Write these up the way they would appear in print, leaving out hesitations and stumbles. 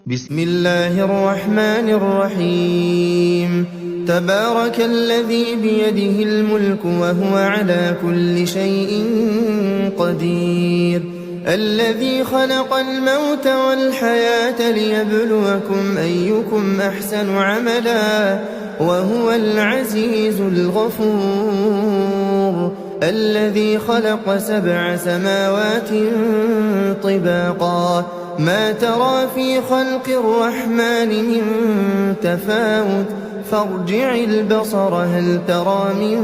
بسم الله الرحمن الرحيم تبارك الذي بيده الملك وهو على كل شيء قدير الذي خلق الموت والحياة ليبلوكم أيكم أحسن عملا وهو العزيز الغفور الذي خلق 7 سماوات طباقا ما ترى في خلق الرحمن من تفاوت فارجع البصر هل ترى من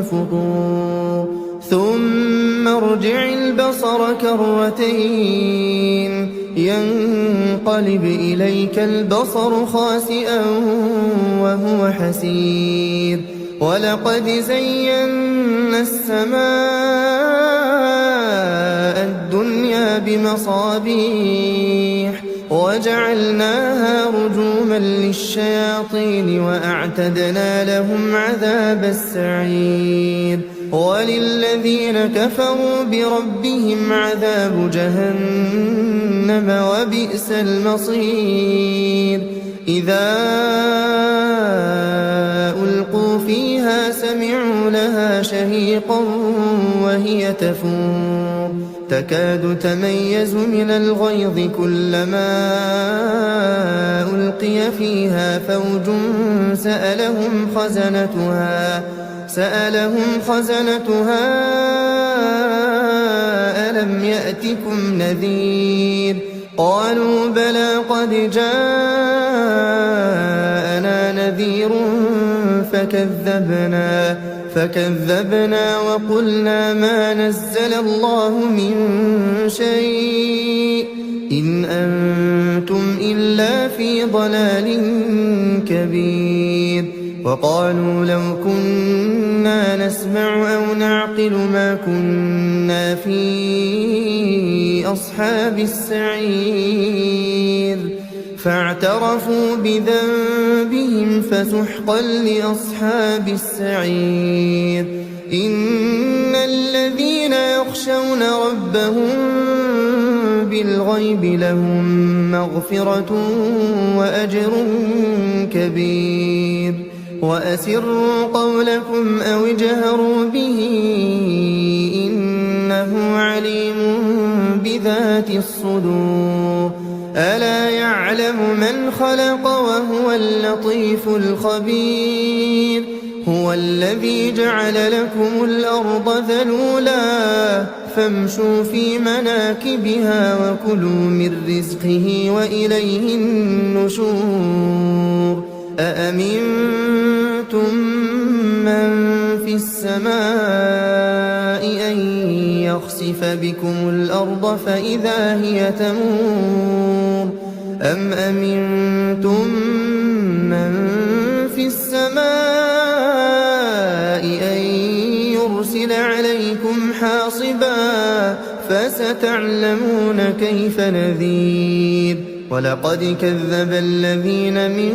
فطور ثم ارجع البصر كرتين ينقلب إليك البصر خاسئا وهو حسير ولقد زينا السماء الدنيا بمصابيح وجعلناها رجوما للشياطين وأعتدنا لهم عذاب السعير وللذين كفروا بربهم عذاب جهنم وبئس المصير إذا ألقوا فيها سمعوا لها شهيقا وهي تفور تكاد تميز من الغيظ كلما ألقي فيها فوج سألهم خزنتها ألم يأتكم نذير قالوا بلى قد جاءنا نذير فكذبنا وقلنا ما نزل الله من شيء إن أنتم إلا في ضلال كبير وقالوا لو كنا نسمع أو نعقل ما كنا في أصحاب السعير فاعترفوا بذنبهم فسحقا لأصحاب السعير إن الذين يخشون ربهم بالغيب لهم مغفرة وأجر كبير وأسروا قولكم أو اجهروا به إنه عليم بذات الصدور ألا يعلم من خلق وهو اللطيف الخبير هو الذي جعل لكم الأرض ذلولا فامشوا في مناكبها وكلوا من رزقه وإليه النشور أأمنتم من في السماء أن يخسف بكم الأرض فإذا هي تمور أم أمنتم من في السماء أن يرسل عليكم حاصبا فستعلمون كيف نذير ولقد كذب الذين من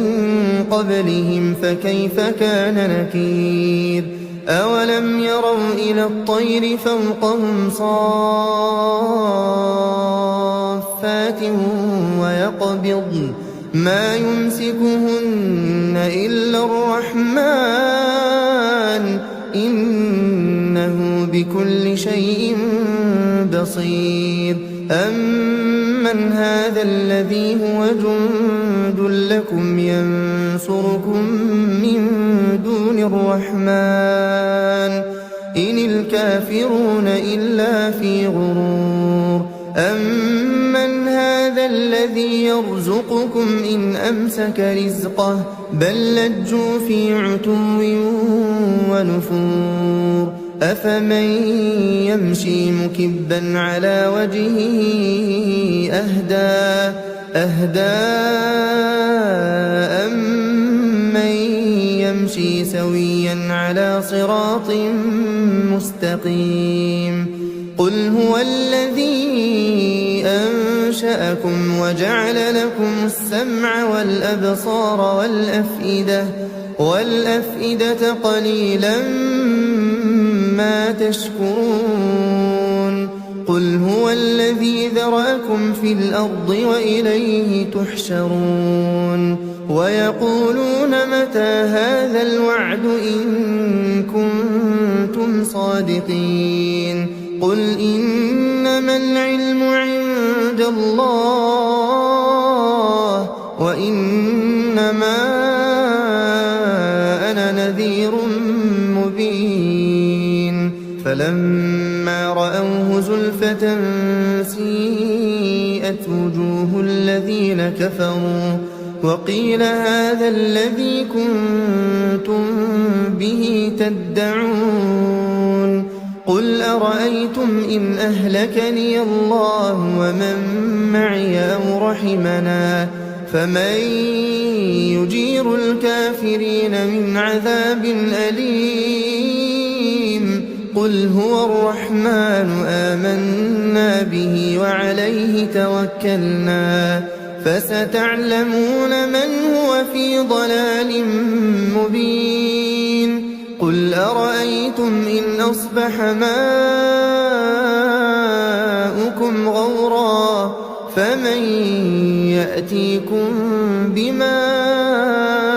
قبلهم فكيف كان نكير أولم يروا إلى الطير فوقهم صافات ويقبضن ما يمسكهن إلا الرحمن إنه بكل شيء بصير أمن هذا الذي هو جند لكم ينصركم من دون الرحمن إن الكافرون إلا في غرور أمن هذا الذي يرزقكم إن أمسك رزقه بل لجوا في عتو ونفور أفمن يمشي مكبا على وجهه أهدى أمن يمشي سويا على صراط مستقيم قل هو الذي أنشأكم وجعل لكم السمع والأبصار والأفئدة قليلا ما تشكرون قل هو الذي ذرأكم في الأرض وإليه تحشرون ويقولون متى هذا الوعد إن كنتم صادقين قل إنما العلم عند الله وإنما أنا نذير مبين فلما رأوه زلفة سيئت وجوه الذين كفروا وقيل هذا الذي كنتم به تدعون قل أرأيتم إن أهلكني الله ومن معي أو رحمنا فمن يجير الكافرين من عذاب أليم قل هو الرحمن آمنا به وعليه توكلنا فستعلمون من هو في ضلال مبين قل أرأيتم إن أصبح ماؤكم غورا فمن يأتيكم بماء